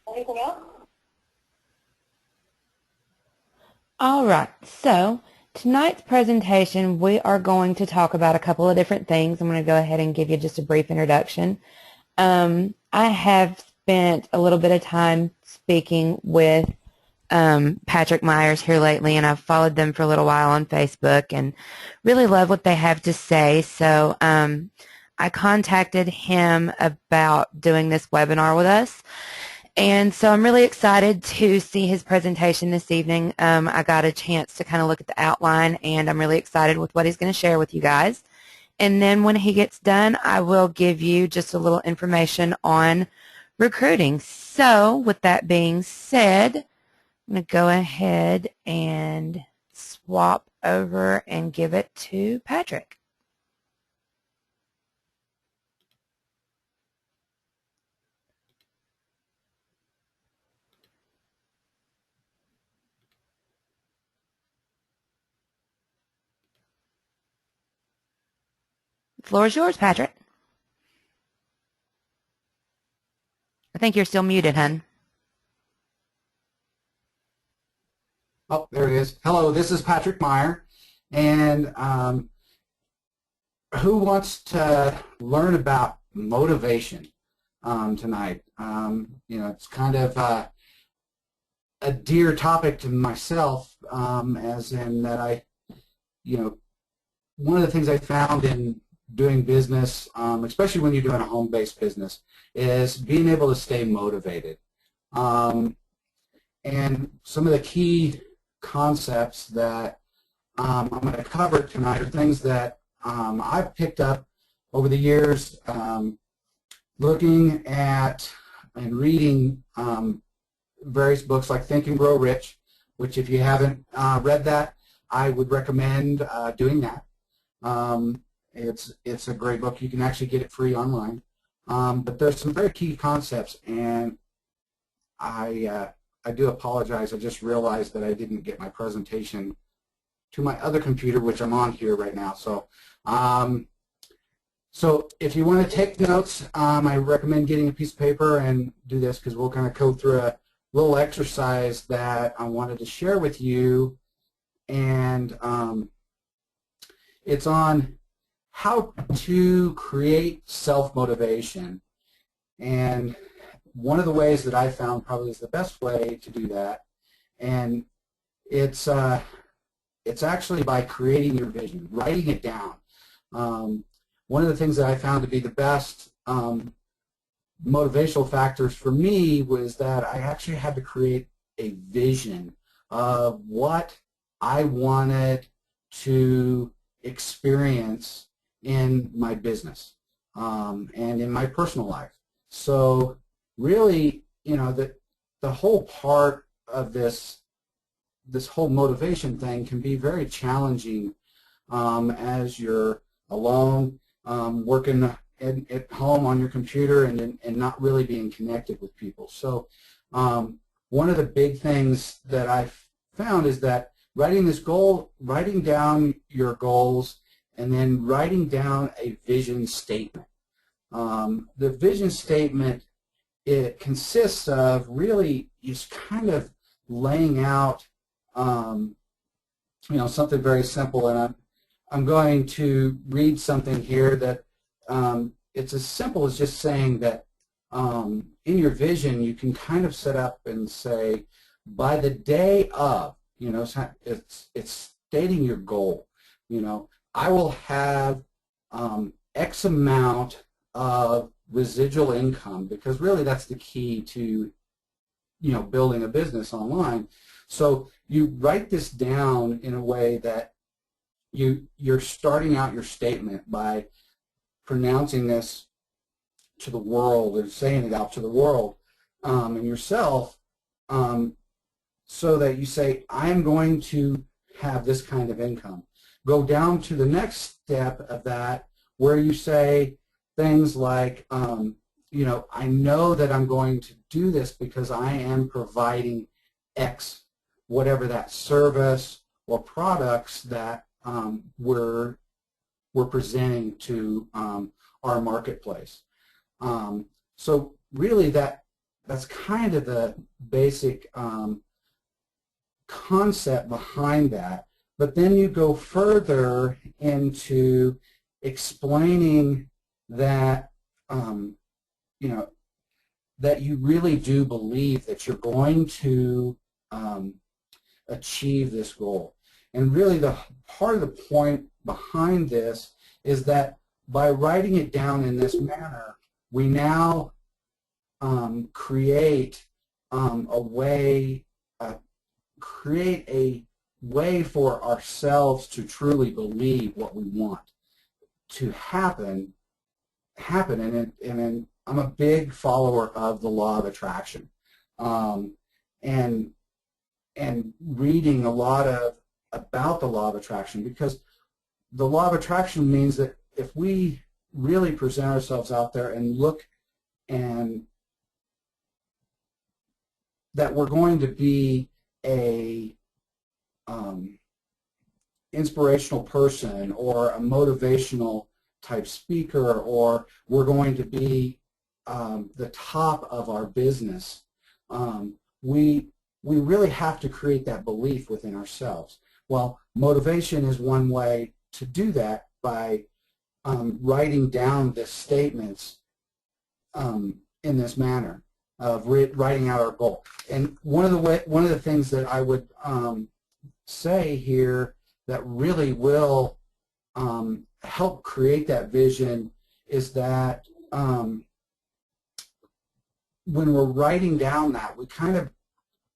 Anything else? All right, so tonight's presentation, we are going to talk about a couple of different things. I'm going to go ahead and give you just a brief introduction. I have spent a little bit of time speaking with Patrick Myers here lately, and I've followed them for a little while on Facebook and really love what they have to say. So I contacted him about doing this webinar with us. And so I'm really excited to see his presentation this evening. I got a chance to kind of look at the outline, and I'm really excited with what he's going to share with you guys. And then when he gets done, I will give you just a little information on recruiting. So with that being said, I'm going to go ahead and swap over and give it to Patrick. The floor is yours, Patrick. I think you're still muted, hun. Oh, there it is. Hello, this is Patrick Meyer, and who wants to learn about motivation tonight? It's kind of a dear topic to myself, as in that one of the things I found in doing business, especially when you're doing a home-based business, is being able to stay motivated. And some of the key concepts that I'm going to cover tonight are things that I've picked up over the years looking at and reading various books like Think and Grow Rich, which if you haven't read that, I would recommend doing that. It's a great book. You can actually get it free online. But there's some very key concepts, and I do apologize. I just realized that I didn't get my presentation to my other computer, which I'm on here right now. So, so if you want to take notes, I recommend getting a piece of paper and do this, because we'll kind of go through a little exercise that I wanted to share with you, and it's on how to create self-motivation. And one of the ways that I found probably is the best way to do that, and it's actually by creating your vision, writing it down. One of the things that I found to be the best motivational factors for me was that I actually had to create a vision of what I wanted to experience in my business and in my personal life. So really, the whole part of this whole motivation thing can be very challenging as you're alone, working at home on your computer, and not really being connected with people. So one of the big things that I've found is that writing down your goals, and then writing down a vision statement. The vision statement, it consists of really just kind of laying out something very simple, and I'm going to read something here that it's as simple as just saying that in your vision you can kind of set up and say, by the day of, it's stating your goal. I will have X amount of residual income, because really that's the key to building a business online. So you write this down in a way that you're starting out your statement by pronouncing this to the world, or saying it out to the world and yourself, so that you say, I am going to have this kind of income. Go down to the next step of that, where you say things like, I know that I'm going to do this because I am providing X, whatever that service or products that we're presenting to our marketplace. So really that's kind of the basic concept behind that. But then you go further into explaining that you know, that you really do believe that you're going to achieve this goal. And really the part of the point behind this is that by writing it down in this manner, we now create a way, create a way for ourselves to truly believe what we want to happen. And I'm a big follower of the law of attraction, and reading a lot about the law of attraction, because the law of attraction means that if we really present ourselves out there and look, and that we're going to be a inspirational person or a motivational type speaker, or we're going to be the top of our business, we really have to create that belief within ourselves. Well, motivation is one way to do that by writing down the statements in this manner of writing out our goal. And one of the things that I would say here that really will help create that vision is that when we're writing down that, we kind of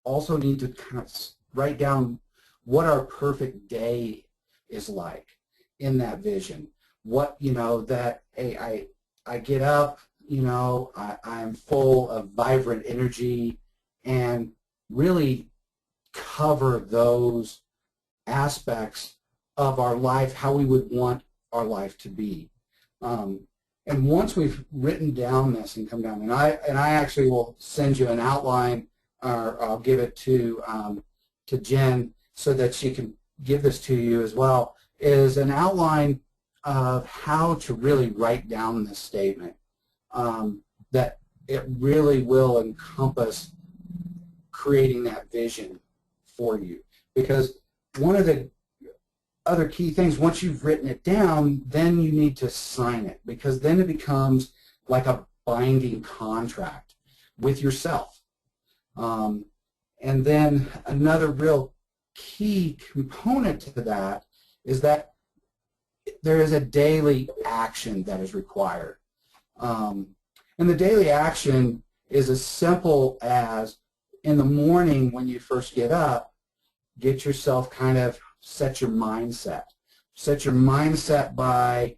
also need to kind of write down what our perfect day is like in that vision. What, that I get up, I'm full of vibrant energy, and really cover those aspects of our life, how we would want our life to be. And once we've written down this and come down, and I actually will send you an outline, or I'll give it to Jen so that she can give this to you as well, is an outline of how to really write down this statement, that it really will encompass creating that vision for you. Because one of the other key things, once you've written it down, then you need to sign it, because then it becomes like a binding contract with yourself. And then another real key component to that is that there is a daily action that is required. And the daily action is as simple as, in the morning when you first get up, get yourself kind of set your mindset. Set your mindset by,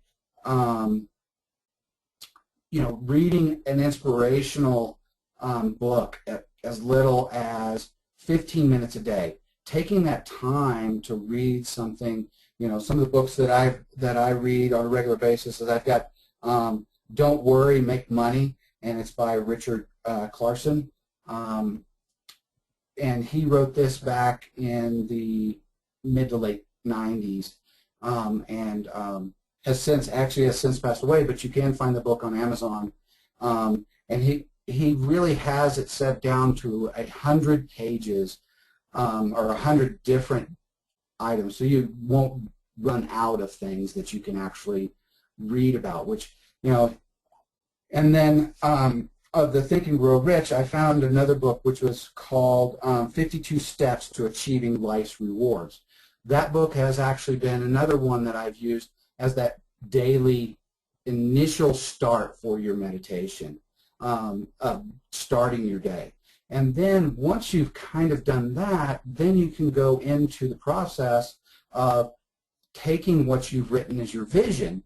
reading an inspirational book at as little as 15 minutes a day. Taking that time to read something, some of the books that I read on a regular basis is, I've got Don't Worry, Make Money, and it's by Richard Clarkson. And he wrote this back in the mid to late 90s, and has since passed away, but you can find the book on Amazon. And he really has it set down to 100 pages, or 100 different items, so you won't run out of things that you can actually read about, which, and then of the Think and Grow Rich, I found another book which was called 52 Steps to Achieving Life's Rewards. That book has actually been another one that I've used as that daily initial start for your meditation, of starting your day. And then once you've kind of done that, then you can go into the process of taking what you've written as your vision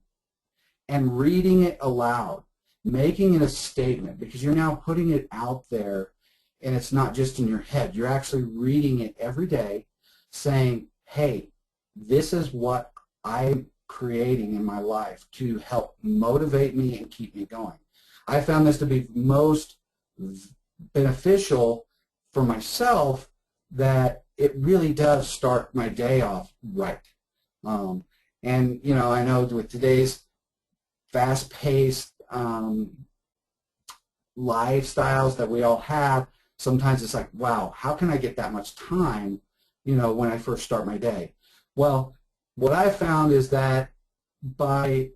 and reading it aloud, making it a statement, because you're now putting it out there, and it's not just in your head. You're actually reading it every day, saying, hey, this is what I'm creating in my life to help motivate me and keep me going. I found this to be most beneficial for myself, that it really does start my day off right. And, I know with today's fast-paced lifestyles that we all have, sometimes it's like, wow, how can I get that much time, when I first start my day? Well, what I found is that by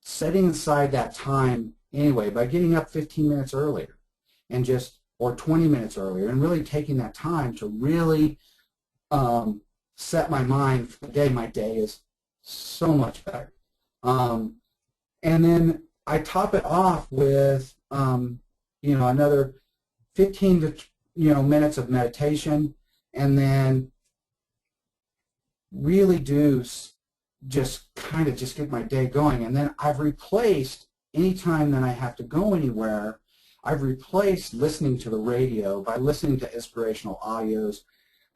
setting aside that time anyway, by getting up 15 minutes earlier and or 20 minutes earlier, and really taking that time to really set my mind for the day, my day is so much better. And then I top it off with, another 15 to minutes of meditation, and then really do just get my day going. And then I've replaced, anytime that I have to go anywhere, I've replaced listening to the radio by listening to inspirational audios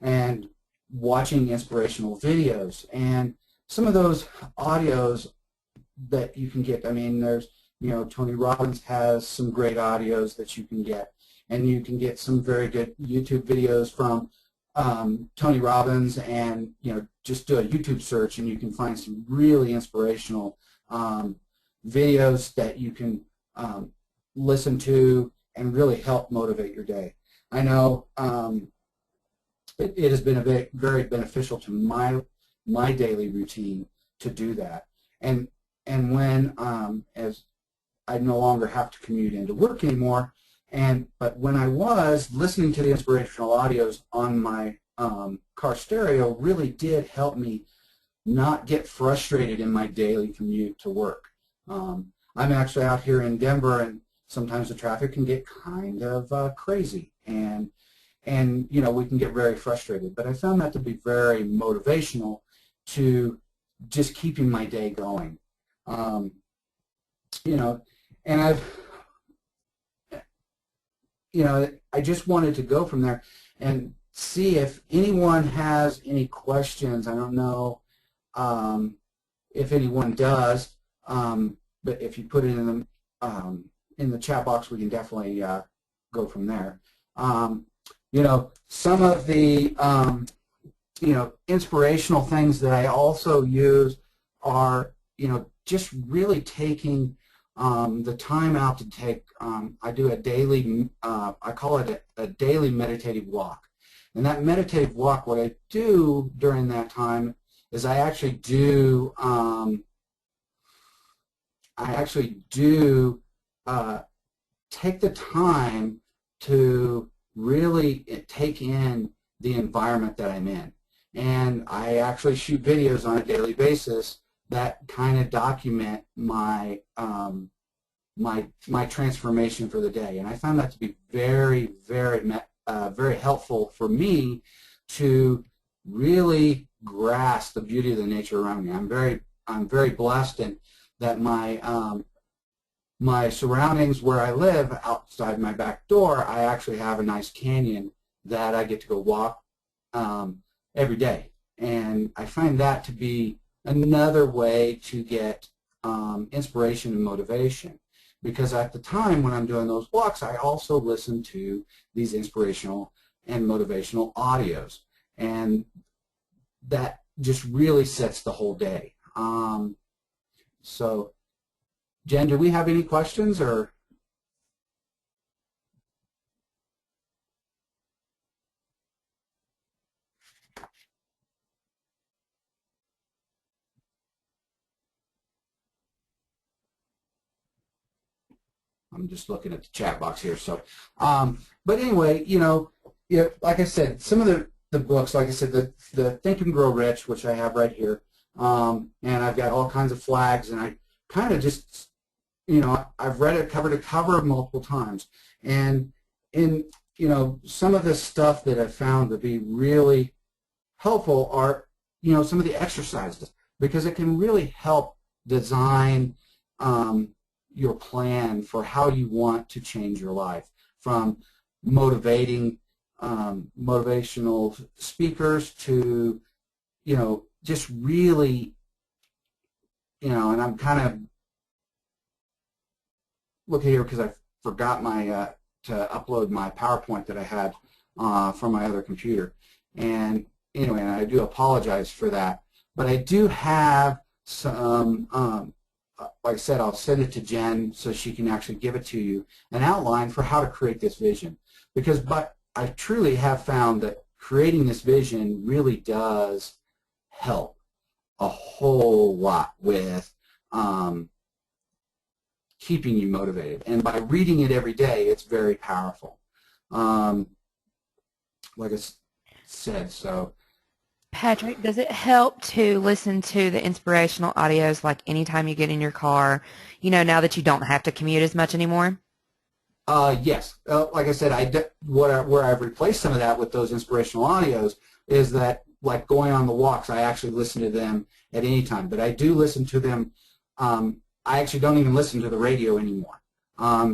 and watching inspirational videos. And some of those audios that you can get, I mean, there's, Tony Robbins has some great audios that you can get, and you can get some very good YouTube videos from Tony Robbins, and just do a YouTube search and you can find some really inspirational videos that you can listen to and really help motivate your day. I know it has been very beneficial to my daily routine to do that. And when as I no longer have to commute into work anymore, but when I was listening to the inspirational audios on my car stereo, really did help me not get frustrated in my daily commute to work. I'm actually out here in Denver, and sometimes the traffic can get kind of crazy, and we can get very frustrated. But I found that to be very motivational to just keeping my day going. And I just wanted to go from there and see if anyone has any questions. I don't know if anyone does, but if you put it in the chat box, we can definitely go from there. Some of the inspirational things that I also use are just really taking the time out to take. I do a daily, I call it a daily meditative walk. And that meditative walk, what I do during that time is I actually do take the time to really take in the environment that I'm in. And I actually shoot videos on a daily basis that kind of document my my transformation for the day. And I found that to be very, very helpful for me to really grasp the beauty of the nature around me. I'm very blessed in that my surroundings where I live, outside my back door, I actually have a nice canyon that I get to go walk every day. And I find that to be another way to get inspiration and motivation. Because at the time when I'm doing those walks, I also listen to these inspirational and motivational audios. And that just really sets the whole day. So, Jen, do we have any questions, or? I'm just looking at the chat box here. So, but anyway, like I said, some of the books, like I said, the Think and Grow Rich, which I have right here, and I've got all kinds of flags, and I kind of just, I've read it cover to cover multiple times, and in some of the stuff that I've found to be really helpful are some of the exercises, because it can really help design your plan for how you want to change your life, from motivational speakers to, just really, and I'm kind of looking here because I forgot to upload my PowerPoint that I had from my other computer. And anyway, I do apologize for that. But I do have some like I said, I'll send it to Jen so she can actually give it to you, an outline for how to create this vision. But I truly have found that creating this vision really does help a whole lot with keeping you motivated. And by reading it every day, it's very powerful. Like I said, so. Patrick, does it help to listen to the inspirational audios like anytime you get in your car, now that you don't have to commute as much anymore? Yes. Like I said, where I've replaced some of that with those inspirational audios is that, like going on the walks, I actually listen to them at any time. But I do listen to them. I actually don't even listen to the radio anymore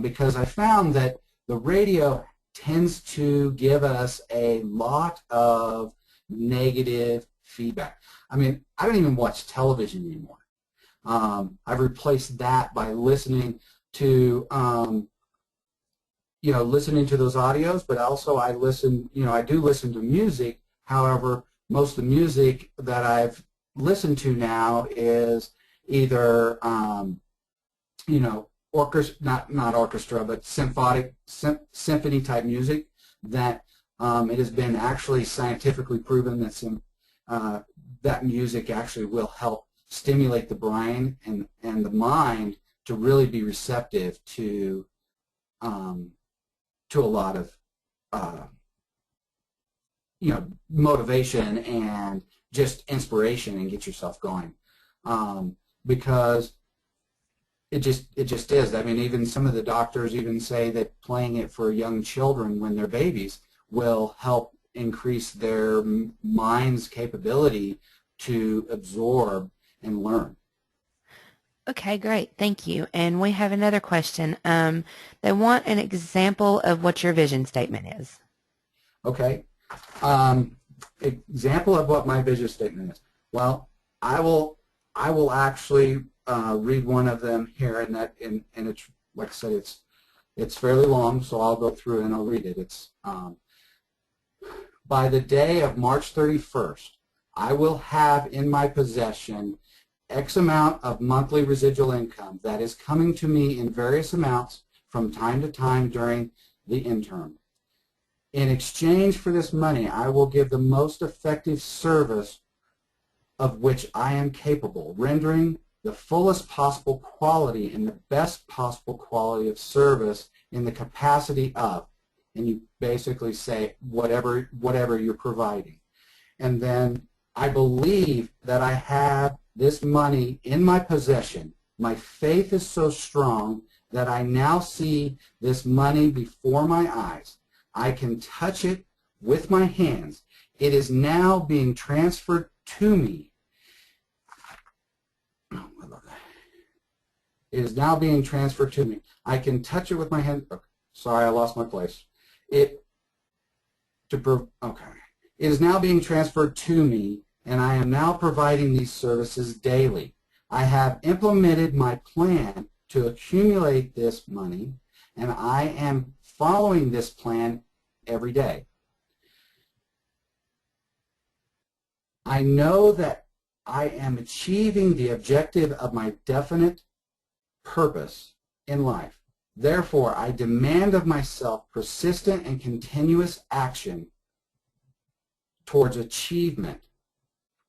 because I found that the radio tends to give us a lot of negative feedback. I mean, I don't even watch television anymore. I've replaced that by listening to listening to those audios, but also I do listen to music. However, most of the music that I've listened to now is either, orchestra, not orchestra, but symphony type music that it has been actually scientifically proven that that music actually will help stimulate the brain and the mind to really be receptive to a lot of motivation and just inspiration and get yourself going, because it just is. I mean, even some of the doctors even say that playing it for young children when they're babies will help increase their mind's capability to absorb and learn. Okay, great. Thank you. And we have another question. They want an example of what your vision statement is. Okay. Example of what my vision statement is. Well, I will actually read one of them here, and it's, like I said, it's fairly long, so I'll go through and I'll read it. It's by the day of March 31st, I will have in my possession X amount of monthly residual income that is coming to me in various amounts from time to time during the interim. In exchange for this money, I will give the most effective service of which I am capable, rendering the fullest possible quality and the best possible quality of service in the capacity of, and you basically say whatever you're providing. And then I believe that I have this money in my possession. My faith is so strong that I now see this money before my eyes. I can touch it with my hands. It is now being transferred to me. It is now being transferred to me. I can touch it with my hands. Okay. Sorry, I lost my place. It is now being transferred to me, and I am now providing these services daily. I have implemented my plan to accumulate this money, and I am following this plan every day. I know that I am achieving the objective of my definite purpose in life. Therefore, I demand of myself persistent and continuous action towards achievement.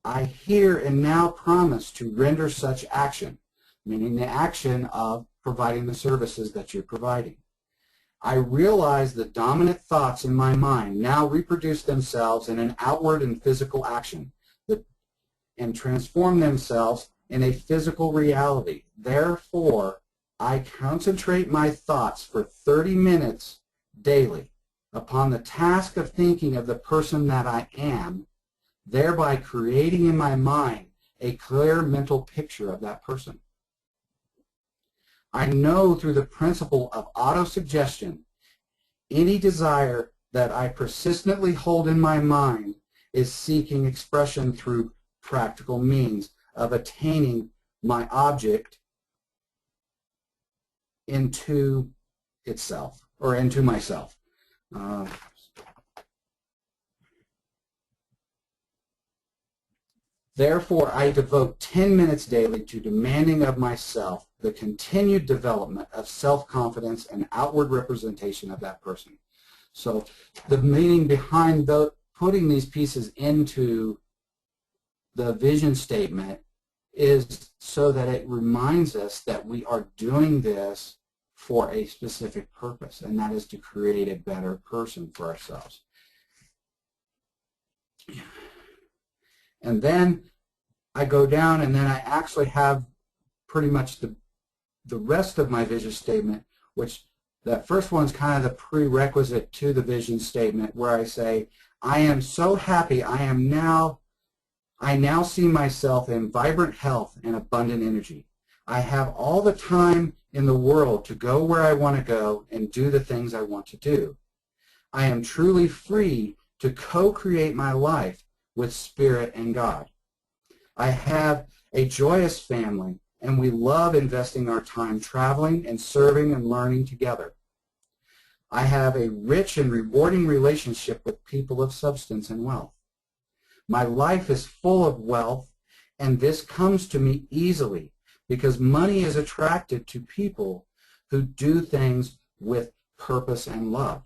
I here and now promise to render such action, meaning the action of providing the services that you're providing. I realize the dominant thoughts in my mind now reproduce themselves in an outward and physical action and transform themselves in a physical reality. Therefore, I concentrate my thoughts for 30 minutes daily upon the task of thinking of the person that I am, thereby creating in my mind a clear mental picture of that person. I know through the principle of autosuggestion, any desire that I persistently hold in my mind is seeking expression through practical means of attaining my object into itself, or into myself. Therefore, I devote 10 minutes daily to demanding of myself the continued development of self-confidence and outward representation of that person. So the meaning behind putting these pieces into the vision statement is so that it reminds us that we are doing this for a specific purpose, and that is to create a better person for ourselves. And then I go down, and then I actually have pretty much the rest of my vision statement, which that first one's kind of the prerequisite to the vision statement, where I say, I am so happy I now see myself in vibrant health and abundant energy. I have all the time in the world to go where I want to go and do the things I want to do. I am truly free to co-create my life with Spirit and God. I have a joyous family, and we love investing our time traveling and serving and learning together. I have a rich and rewarding relationship with people of substance and wealth. My life is full of wealth, and this comes to me easily because money is attracted to people who do things with purpose and love.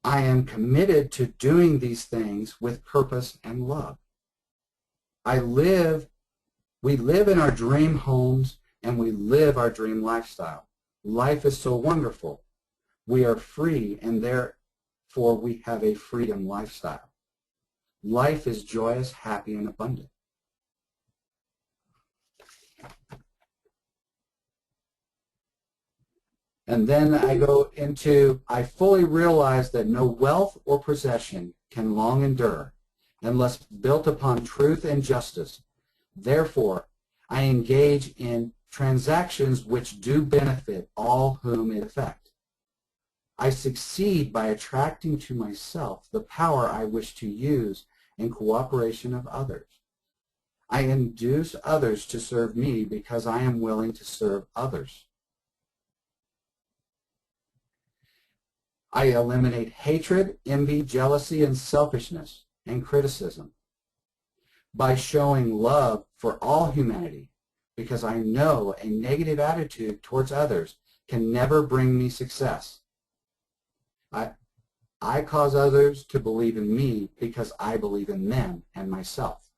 I am committed to doing these things with purpose and love. We live in our dream homes, and we live our dream lifestyle. Life is so wonderful. We are free, and therefore we have a freedom lifestyle. Life is joyous, happy, and abundant. And then I go into, I fully realize that no wealth or possession can long endure unless built upon truth and justice. Therefore, I engage in transactions which do benefit all whom it affects. I succeed by attracting to myself the power I wish to use in cooperation of others. I induce others to serve me because I am willing to serve others. I eliminate hatred, envy, jealousy, and selfishness, and criticism by showing love for all humanity, because I know a negative attitude towards others can never bring me success. I cause others to believe in me because I believe in them and myself.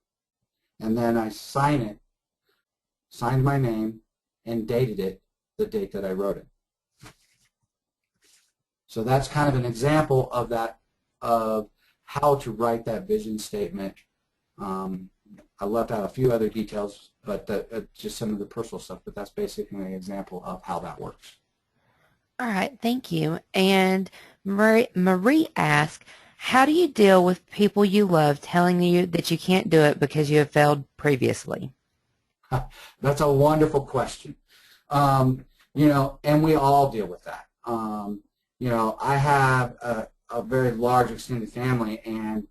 And then I signed my name, and dated it the date that I wrote it. So that's kind of an example of that, of how to write that vision statement. I left out a few other details, but just some of the personal stuff, but that's basically an example of how that works. All right, thank you. And Marie asked, how do you deal with people you love telling you that you can't do it because you have failed previously? That's a wonderful question. You know, and we all deal with that. You know, I have a very large extended family, and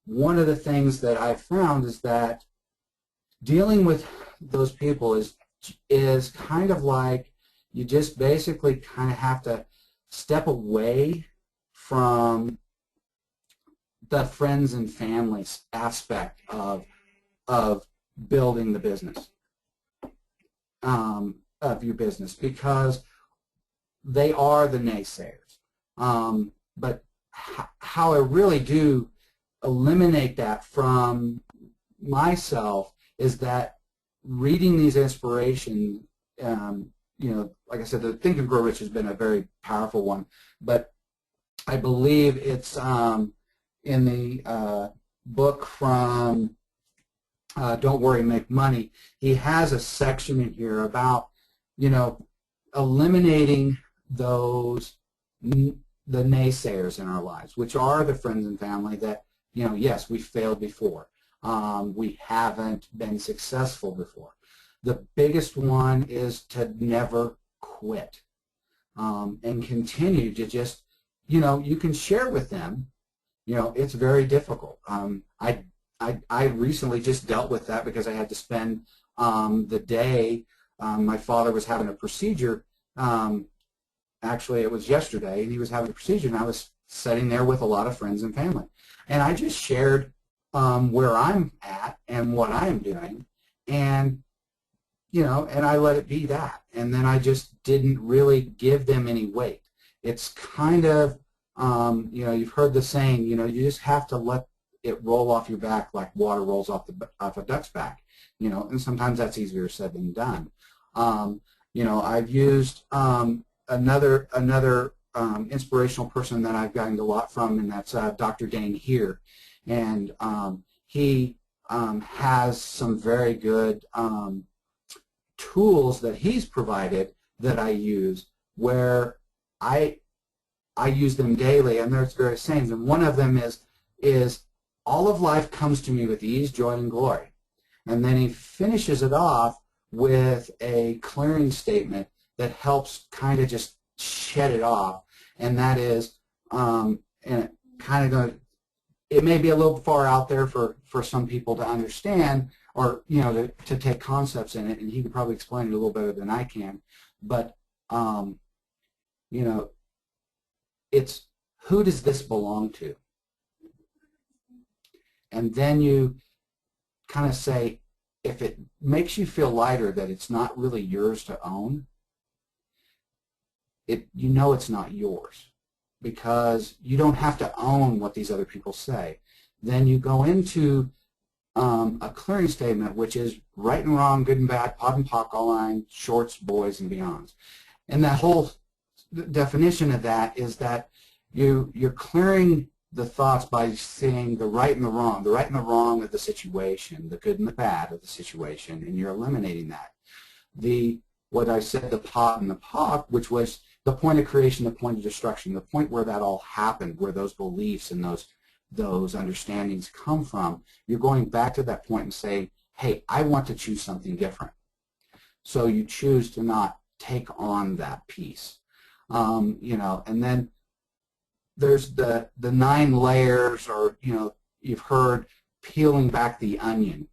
one of the things that I've found is that dealing with those people is kind of like you just basically kind of have to step away from the friends and family aspect of building the business, of your business, because they are the naysayers. But how I really do eliminate that from myself is that reading these inspirations, you know, like I said, the Think and Grow Rich has been a very powerful one, but I believe it's in the book from Don't Worry, Make Money. He has a section in here about, you know, eliminating those, the naysayers in our lives, which are the friends and family that, you know, yes, we failed before. We haven't been successful before. The biggest one is to never quit, and continue to just, you know, you can share with them, you know, it's very difficult. I recently just dealt with that because I had to spend the day, my father was having a procedure, actually it was yesterday, and he was having a procedure, and I was sitting there with a lot of friends and family. And I just shared where I'm at and what I'm doing, and and I let it be that. And then I just didn't really give them any weight. It's kind of, you've heard the saying, you just have to let it roll off your back like water rolls off a duck's back, and sometimes that's easier said than done. I've used another inspirational person that I've gotten a lot from, and that's Dr. Dane here. And he has some very good tools that he's provided that I use, where I use them daily, and there's various sayings, and one of them is all of life comes to me with ease, joy, and glory. And then he finishes it off with a clearing statement that helps kind of just shed it off, and that is, and it kind of goes, it may be a little far out there for some people to understand, or to take concepts in it, and he can probably explain it a little better than I can. But it's, who does this belong to? And then you kind of say, if it makes you feel lighter that it's not really yours to own, it's not yours, because you don't have to own what these other people say. Then you go into a clearing statement, which is right and wrong, good and bad, pot and pock, all nine, shorts, boys, and beyonds. And that whole definition of that is that you're clearing the thoughts by saying the right and the wrong of the situation, the good and the bad of the situation, and you're eliminating that. What I said, the pot and the pock, which was the point of creation, the point of destruction, the point where that all happened, where those beliefs and those understandings come from, you're going back to that point and say, hey, I want to choose something different. So you choose to not take on that piece. And then there's the 9 layers, or you've heard peeling back the onion,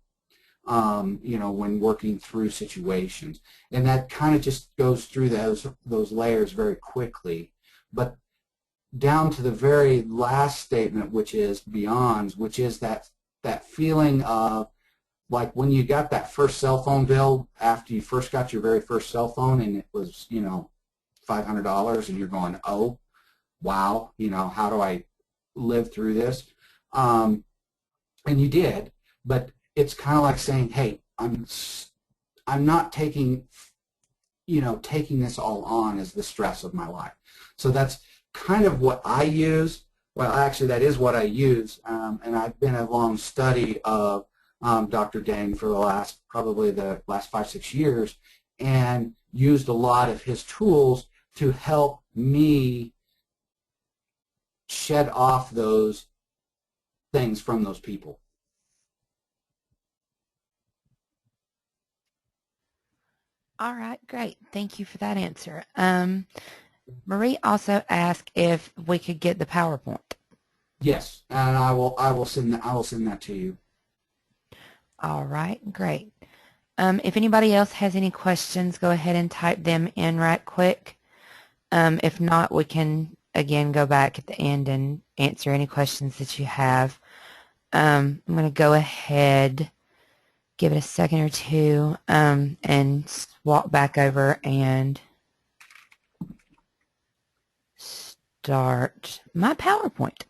when working through situations, and that kind of just goes through those layers very quickly. But down to the very last statement, which is beyonds, which is that feeling of, like, when you got that first cell phone bill after you first got your very first cell phone, and it was $500, and you're going, oh wow, how do I live through this? And you did, but it's kind of like saying, hey, I'm not taking this all on as the stress of my life. So that's kind of what I use. Well, actually, that is what I use, and I've been a long study of Dr. Dane for probably the last 5-6 years, and used a lot of his tools to help me shed off those things from those people. All right, great. Thank you for that answer. Marie also asked if we could get the PowerPoint. Yes, and I will send that to you. All right, great. If anybody else has any questions, go ahead and type them in right quick. If not, we can again go back at the end and answer any questions that you have. I'm going to go ahead, give it a second or two, and walk back over and start my PowerPoint.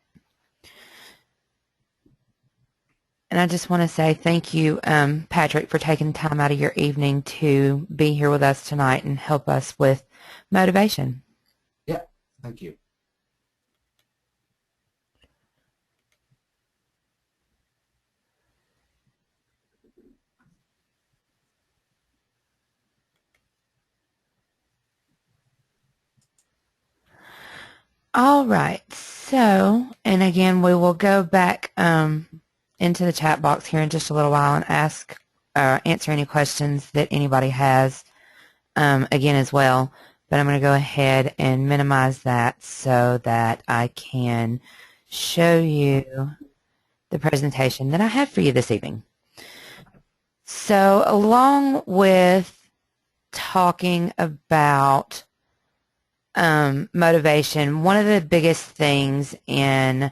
And I just want to say thank you, Patrick, for taking time out of your evening to be here with us tonight and help us with motivation. Yeah, thank you. All right, so, and again, we will go back into the chat box here in just a little while and answer any questions that anybody has again as well. But I'm going to go ahead and minimize that so that I can show you the presentation that I have for you this evening. So along with talking about motivation, one of the biggest things in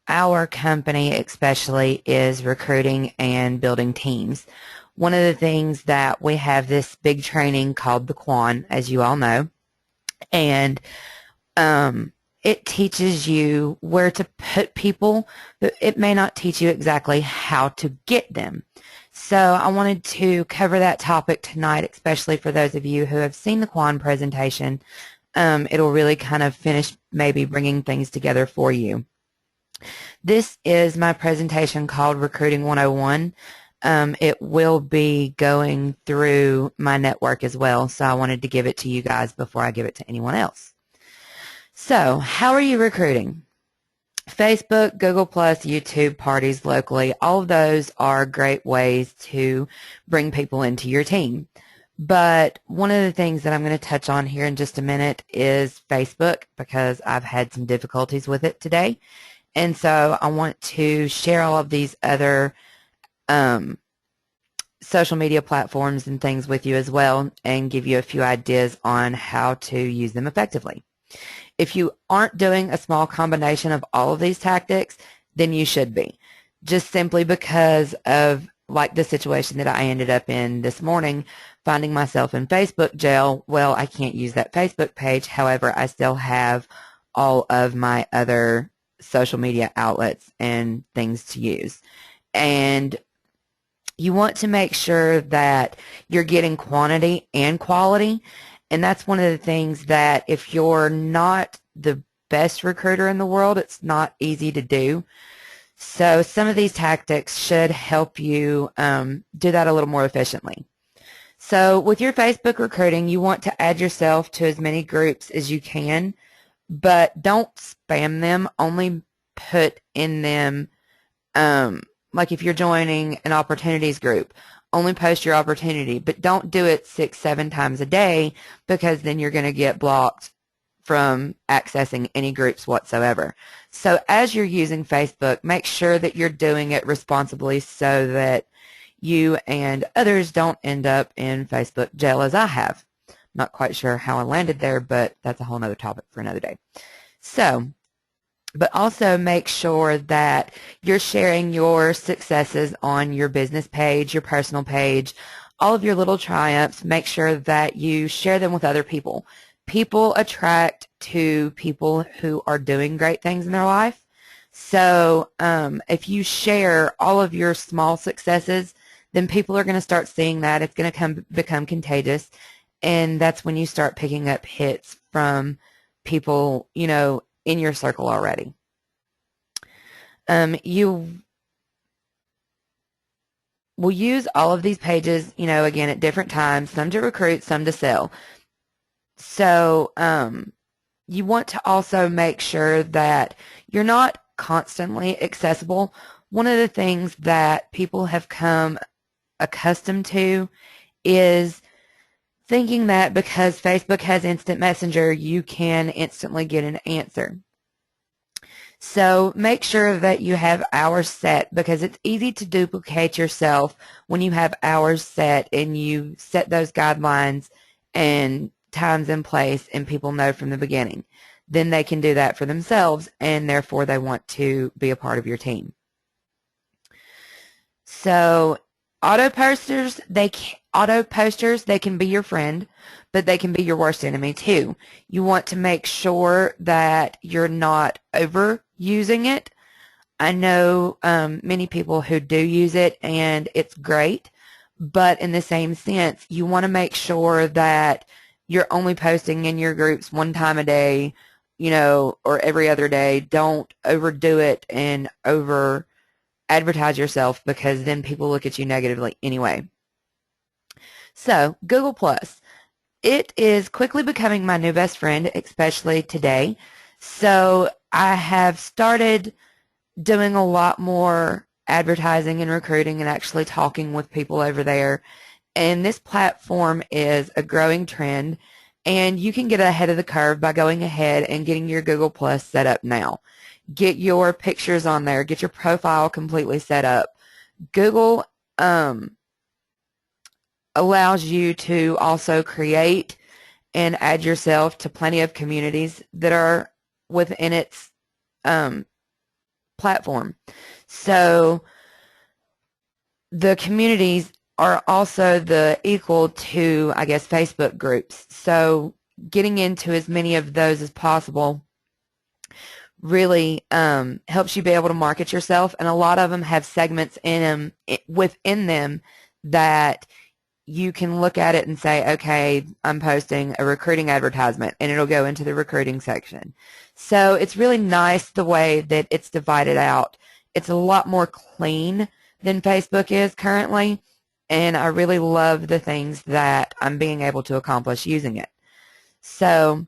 our company especially is recruiting and building teams. One of the things that we have this big training called the Quan, as you all know, and it teaches you where to put people, but it may not teach you exactly how to get them. So I wanted to cover that topic tonight, especially for those of you who have seen the Quan presentation. It'll really kind of finish maybe bringing things together for you. This is my presentation called Recruiting 101. It will be going through my network as well, so I wanted to give it to you guys before I give it to anyone else. So, how are you recruiting? Facebook, Google+, YouTube, parties locally, all of those are great ways to bring people into your team. But one of the things that I'm going to touch on here in just a minute is Facebook, because I've had some difficulties with it today. And so I want to share all of these other social media platforms and things with you as well, and give you a few ideas on how to use them effectively. If you aren't doing a small combination of all of these tactics, then you should be. Just simply because of like the situation that I ended up in this morning, finding myself in Facebook jail. Well, I can't use that Facebook page. However, I still have all of my other social media outlets and things to use. And you want to make sure that you're getting quantity and quality. And that's one of the things that if you're not the best recruiter in the world, it's not easy to do. So some of these tactics should help you do that a little more efficiently. So with your Facebook recruiting, you want to add yourself to as many groups as you can, but don't spam them. Only put in them, like if you're joining an opportunities group, only post your opportunity, but don't do it 6-7 times a day, because then you're going to get blocked from accessing any groups whatsoever. So as you're using Facebook, make sure that you're doing it responsibly so that you and others don't end up in Facebook jail as I have. Not quite sure how I landed there, but that's a whole nother topic for another day. So, but also make sure that you're sharing your successes on your business page, your personal page, all of your little triumphs. Make sure that you share them with other people. People attract to people who are doing great things in their life. So if you share all of your small successes, then people are going to start seeing that. It's going to become contagious. And that's when you start picking up hits from people, you know, in your circle already. You will use all of these pages, you know, again, at different times, some to recruit, some to sell. So you want to also make sure that you're not constantly accessible. One of the things that people have come accustomed to is thinking that because Facebook has instant messenger, you can instantly get an answer. So make sure that you have hours set, because it's easy to duplicate yourself when you have hours set and you set those guidelines and times in place and people know from the beginning. Then they can do that for themselves, and therefore they want to be a part of your team. So auto posters, they can be your friend, but they can be your worst enemy too. You want to make sure that you're not overusing it. I know many people who do use it, and it's great, but in the same sense, you want to make sure that you're only posting in your groups one time a day, you know, or every other day. Don't overdo it and over advertise yourself, because then people look at you negatively anyway. So Google Plus, it is quickly becoming my new best friend, especially today. So I have started doing a lot more advertising and recruiting and actually talking with people over there. And this platform is a growing trend, and you can get ahead of the curve by going ahead and getting your Google Plus set up now. Get your pictures on there. Get your profile completely set up. Google allows you to also create and add yourself to plenty of communities that are within its platform. So the communities are also the equal to, I guess, Facebook groups. So getting into as many of those as possible really helps you be able to market yourself. And a lot of them have segments in them, within them, that you can look at it and say, okay, I'm posting a recruiting advertisement, and it'll go into the recruiting section. So it's really nice the way that it's divided out. It's a lot more clean than Facebook is currently, and I really love the things that I'm being able to accomplish using it. So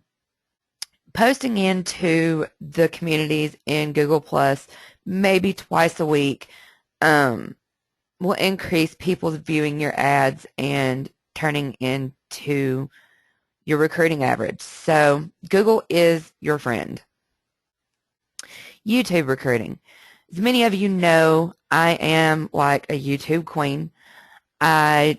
posting into the communities in Google Plus maybe twice a week will increase people's viewing your ads and turning into your recruiting average. So Google is your friend. YouTube recruiting. As many of you know, I am like a YouTube queen. I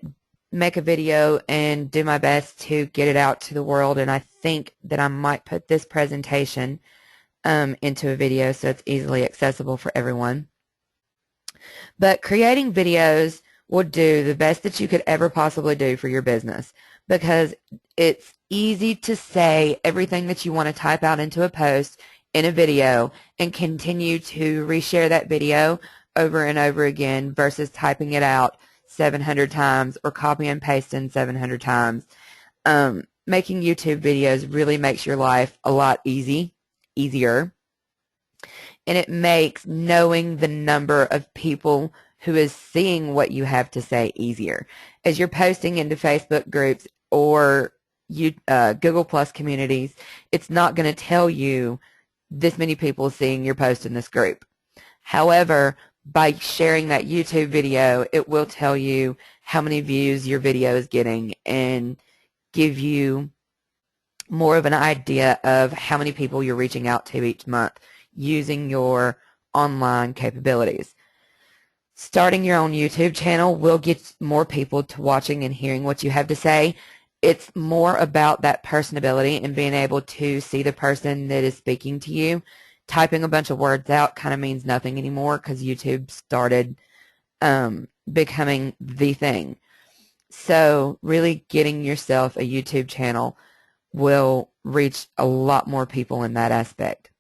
make a video and do my best to get it out to the world, and I think that I might put this presentation into a video so it's easily accessible for everyone. But creating videos will do the best that you could ever possibly do for your business, because it's easy to say everything that you want to type out into a post in a video and continue to reshare that video over and over again versus typing it out 700 times or copy and pasting 700 times. Making YouTube videos really makes your life a lot easier. And it makes knowing the number of people who is seeing what you have to say easier. As you're posting into Facebook groups or Google Plus communities, it's not going to tell you this many people seeing your post in this group. However, by sharing that YouTube video, it will tell you how many views your video is getting and give you more of an idea of how many people you're reaching out to each month using your online capabilities. Starting your own YouTube channel will get more people to watching and hearing what you have to say. It's more about that personability and being able to see the person that is speaking to you. Typing a bunch of words out kind of means nothing anymore because YouTube started becoming the thing. So really getting yourself a YouTube channel will reach a lot more people in that aspect.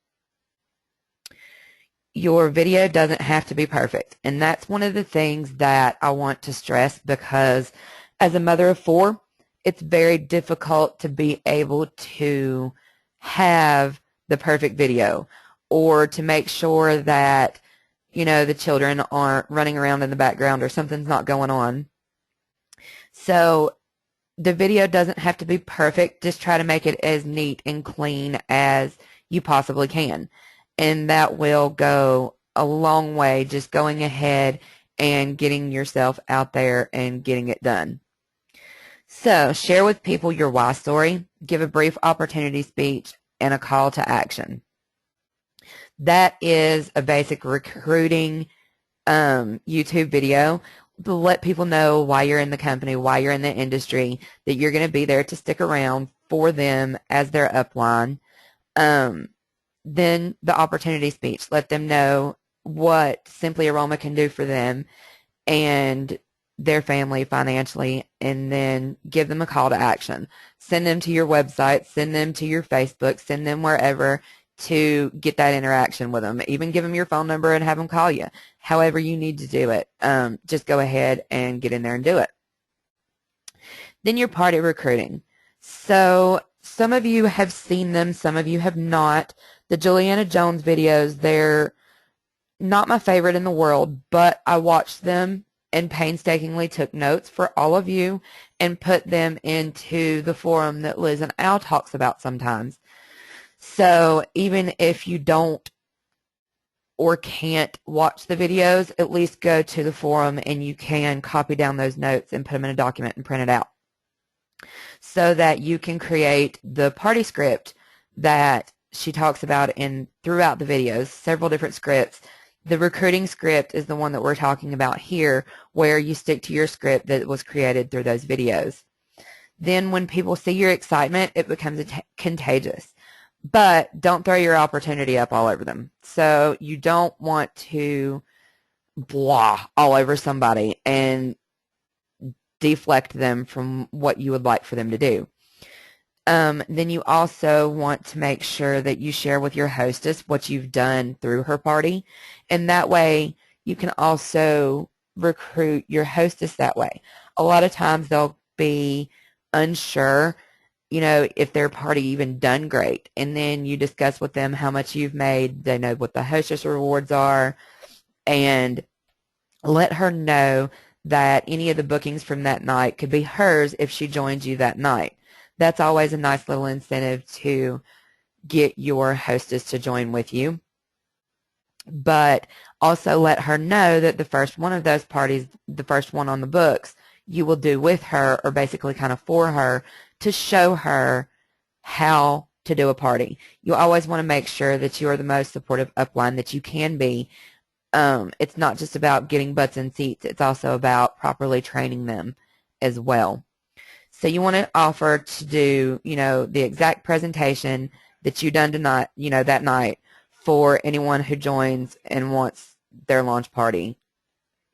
Your video doesn't have to be perfect, and that's one of the things that I want to stress, because as a mother of 4, it's very difficult to be able to have the perfect video or to make sure that, you know, the children aren't running around in the background or something's not going on. So the video doesn't have to be perfect. Just try to make it as neat and clean as you possibly can. And that will go a long way, just going ahead and getting yourself out there and getting it done. So share with people your why story, give a brief opportunity speech, and a call to action. That is a basic recruiting YouTube video to let people know why you're in the company, why you're in the industry, that you're going to be there to stick around for them as their upline. Then the opportunity speech, let them know what Simply Aroma can do for them and their family financially, and then give them a call to action. Send them to your website, send them to your Facebook, send them wherever to get that interaction with them. Even give them your phone number and have them call you. However you need to do it, just go ahead and get in there and do it. Then your party recruiting. So some of you have seen them, some of you have not. The Juliana Jones videos, they're not my favorite in the world, but I watched them and painstakingly took notes for all of you and put them into the forum that Liz and Al talks about sometimes. So even if you don't or can't watch the videos, at least go to the forum and you can copy down those notes and put them in a document and print it out, so that you can create the party script that she talks about in throughout the videos, several different scripts. The recruiting script is the one that we're talking about here, where you stick to your script that was created through those videos. Then when people see your excitement, it becomes contagious. but don't throw your opportunity up all over them. So you don't want to blah all over somebody and deflect them from what you would like for them to do. Then you also want to make sure that you share with your hostess what you've done through her party, and that way you can also recruit your hostess that way. A lot of times they'll be unsure, if their party even done great, and then you discuss with them how much you've made. They know what the hostess rewards are, and let her know that any of the bookings from that night could be hers if she joins you that night. That's always a nice little incentive to get your hostess to join with you. But also let her know that the first one of those parties, the first one on the books, you will do with her, or basically kind of for her, to show her how to do a party. You always want to make sure that you are the most supportive upline that you can be. It's not just about getting butts in seats. It's also about properly training them as well. So you want to offer to do, the exact presentation that you done tonight, that night, for anyone who joins and wants their launch party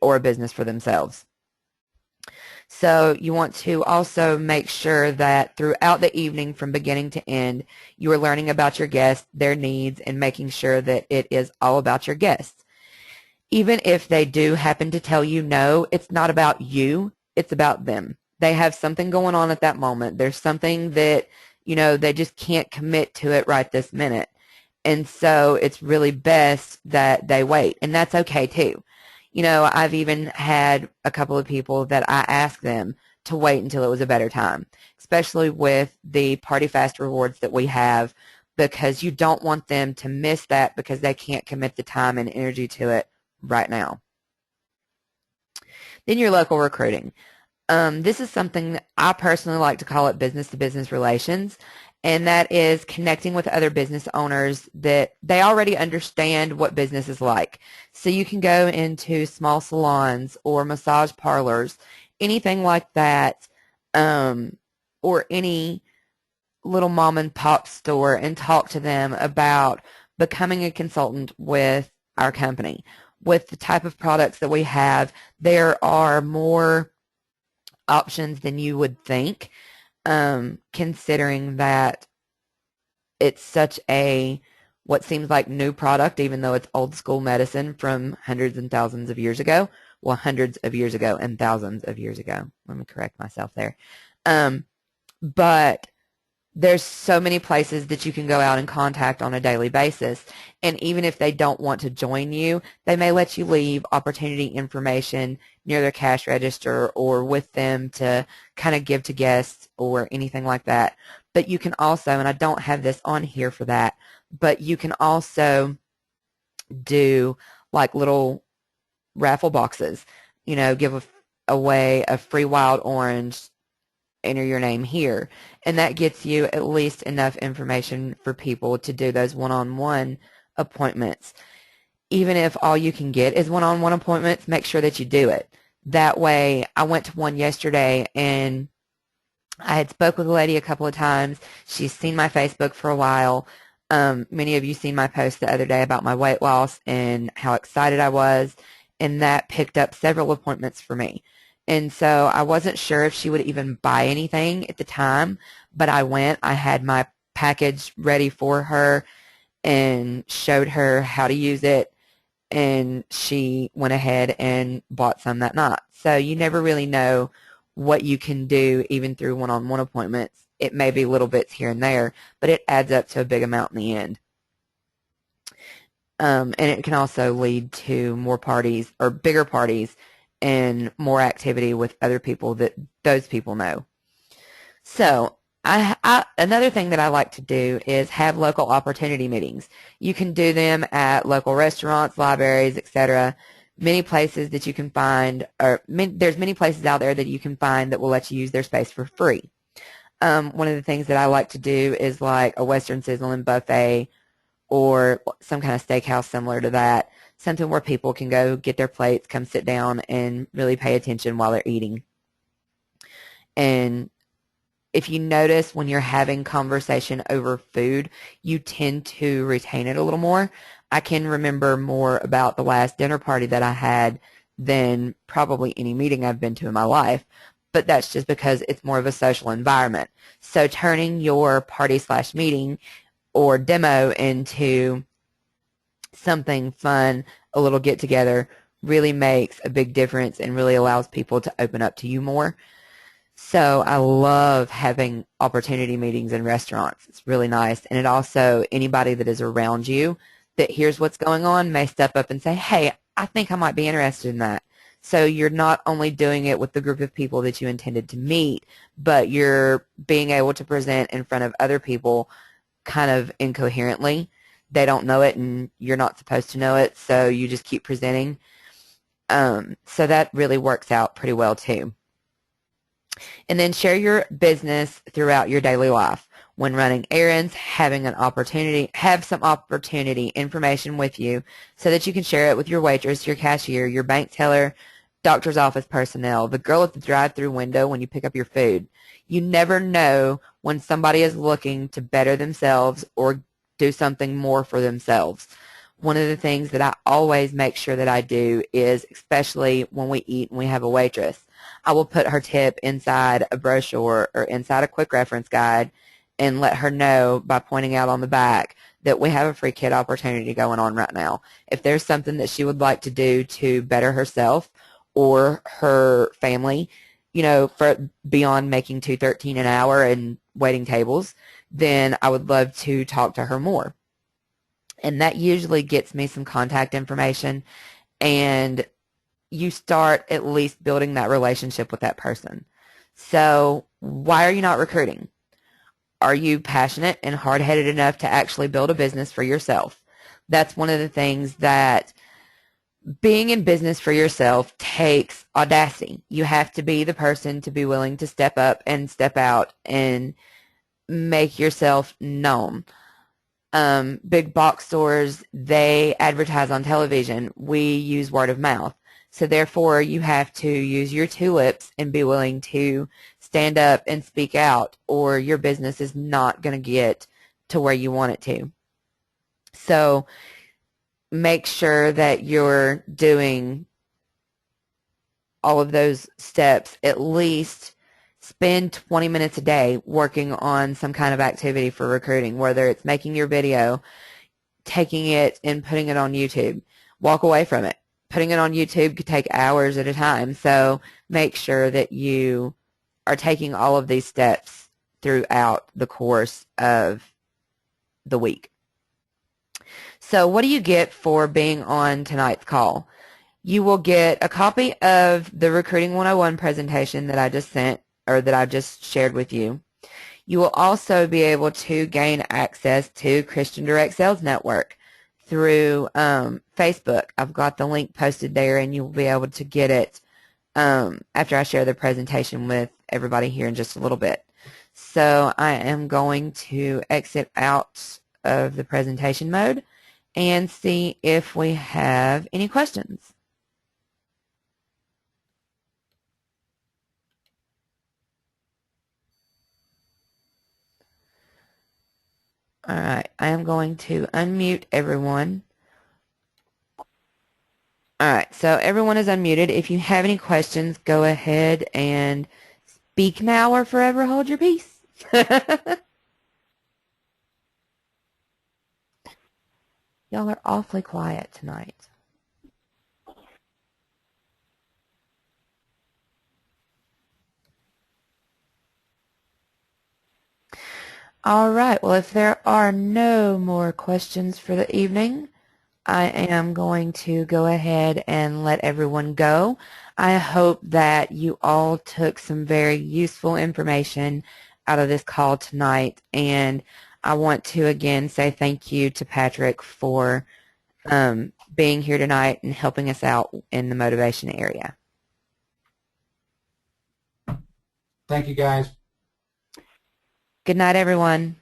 or a business for themselves. So you want to also make sure that throughout the evening from beginning to end, you are learning about your guests, their needs, and making sure that it is all about your guests. Even if they do happen to tell you no, it's not about you, it's about them. They have something going on at that moment. There's something that, they just can't commit to it right this minute. And so it's really best that they wait. And that's okay too. I've even had a couple of people that I asked them to wait until it was a better time, especially with the Party Fast rewards that we have, because you don't want them to miss that because they can't commit the time and energy to it right now. Then your local recruiting. This is something that I personally like to call it business-to-business relations, and that is connecting with other business owners that they already understand what business is like. So you can go into small salons or massage parlors, anything like that, or any little mom and pop store, and talk to them about becoming a consultant with our company. With the type of products that we have, there are more options than you would think, considering that it's such a what seems like new product, even though it's old school medicine from hundreds and thousands of years ago. Well, hundreds of years ago and thousands of years ago. Let me correct myself there. But there's so many places that you can go out and contact on a daily basis. And even if they don't want to join you, they may let you leave opportunity information near their cash register or with them to kind of give to guests or anything like that. But you can also, and I don't have this on here for that, but you can also do like little raffle boxes, give away a free wild orange, enter your name here, and that gets you at least enough information for people to do those one-on-one appointments. Even if all you can get is one-on-one appointments, make sure that you do it. That way, I went to one yesterday, and I had spoke with a lady a couple of times. She's seen my Facebook for a while. Many of you seen my post the other day about my weight loss and how excited I was, and that picked up several appointments for me. And so I wasn't sure if she would even buy anything at the time, but I went. I had my package ready for her and showed her how to use it, and she went ahead and bought some that night. So you never really know what you can do even through one-on-one appointments. It may be little bits here and there, but it adds up to a big amount in the end. And it can also lead to more parties or bigger parties and more activity with other people that those people know. So another thing that I like to do is have local opportunity meetings. You can do them at local restaurants, libraries, etc. Many places that you can find, there's many places out there that you can find that will let you use their space for free. One of the things that I like to do is like a Western sizzling buffet or some kind of steakhouse similar to that, something where people can go get their plates, come sit down, and really pay attention while they're eating. And if you notice when you're having conversation over food, you tend to retain it a little more. I can remember more about the last dinner party that I had than probably any meeting I've been to in my life, but that's just because it's more of a social environment. So turning your party slash meeting or demo into something fun, a little get together, really makes a big difference and really allows people to open up to you more. So I love having opportunity meetings in restaurants. It's really nice. And it also, anybody that is around you that hears what's going on may step up and say, hey, I think I might be interested in that. So you're not only doing it with the group of people that you intended to meet, but you're being able to present in front of other people kind of incoherently. They don't know it and you're not supposed to know it, so you just keep presenting. So that really works out pretty well too. And then share your business throughout your daily life. When running errands, have some opportunity information with you so that you can share it with your waitress, your cashier, your bank teller, doctor's office personnel, the girl at the drive-through window when you pick up your food. You never know when somebody is looking to better themselves or do something more for themselves. One of the things that I always make sure that I do is, especially when we eat and we have a waitress, I will put her tip inside a brochure or inside a quick reference guide and let her know by pointing out on the back that we have a free kid opportunity going on right now. If there's something that she would like to do to better herself or her family, you know, for beyond making $2.13 an hour and waiting tables, then I would love to talk to her more. And that usually gets me some contact information, and you start at least building that relationship with that person. So why are you not recruiting? Are you passionate and hard-headed enough to actually build a business for yourself? That's one of the things that being in business for yourself takes audacity. You have to be the person to be willing to step up and step out and make yourself known. Big box stores, they advertise on television. We use word of mouth. So therefore, you have to use your two lips and be willing to stand up and speak out, or your business is not going to get to where you want it to. So make sure that you're doing all of those steps. At least spend 20 minutes a day working on some kind of activity for recruiting, whether it's making your video, taking it and putting it on YouTube. Walk away from it. Putting it on YouTube could take hours at a time, so make sure that you are taking all of these steps throughout the course of the week. So what do you get for being on tonight's call? You will get a copy of the Recruiting 101 presentation that I just sent, or that I just shared with you. You will also be able to gain access to Christian Direct Sales Network through Facebook. I've got the link posted there, and you'll be able to get it after I share the presentation with everybody here in just a little bit. So I am going to exit out of the presentation mode and see if we have any questions. All right, I am going to unmute everyone. All right, so everyone is unmuted. If you have any questions, go ahead and speak now or forever hold your peace. Y'all are awfully quiet tonight. All right, well, if there are no more questions for the evening, I am going to go ahead and let everyone go. I hope that you all took some very useful information out of this call tonight, and I want to again say thank you to Patrick for being here tonight and helping us out in the motivation area. Thank you, guys. Good night, everyone.